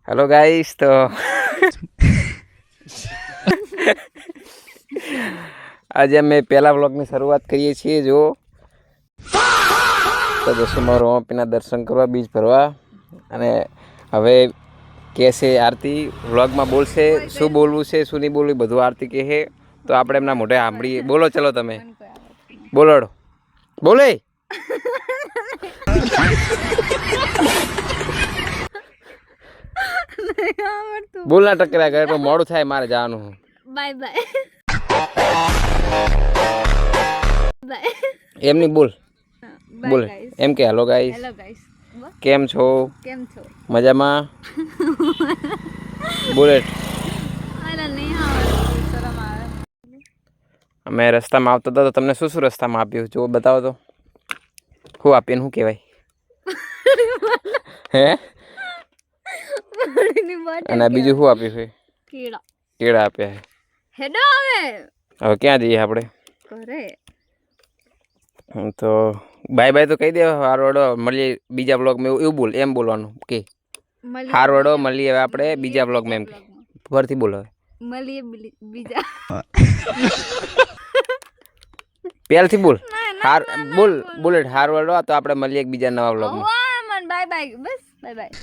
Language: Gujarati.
હેલો ગાઈસ, તો આજે અમે પહેલા વ્લોગની શરૂઆત કરીએ છીએ. જો તો દસમા રોમાપીના દર્શન કરવા, બીજ ભરવા, અને હવે કહેશે આરતી વ્લોગમાં બોલશે શું બોલવું છે શું નહીં બોલવું બધું આરતી કહે, તો આપણે એમના મોઢે સાંભળીએ. બોલો, ચલો તમે બોલો, બોલે. બોલ ના ટકર્યા કરે, પણ મોડું થાય, મારે જવાનું. Bye bye. બાય. એમ નહીં બોલ, બોલ ગાઈસ. એમ કે હેલો ગાઈસ. Hello guys. કેમ છો? કેમ છો? મજામાં? બુલેટ. અરે નહીં આવડતું, શરમ આવે. અમે રસ્તામાં આવતા હતા તો તમને શું શું રસ્તામાં આપ્યું જો બતાવો તો. શું આપ્યું, શું કહેવાય? હે? અને બીજું શું આપ્યું છે? કેળા. કેળા આપ્યા છે. હેડો આવે. હવે ક્યાં જઈએ આપણે? ઘરે. તો બાય બાય તો કહી દે. હારવડો મળીએ બીજા બ્લોગમાં, એવું બોલ, એમ બોલવાનું કે હારવડો મળીએ હવે આપણે બીજા બ્લોગમાં. એમ કે ફરથી બોલો. મળીએ બીજા. પહેલથી બોલ. હાર બોલ, બુલેટ હારવડો તો આપણે મળીએ એક બીજા નવા બ્લોગમાં. Bye bye. બસ બાય બાય.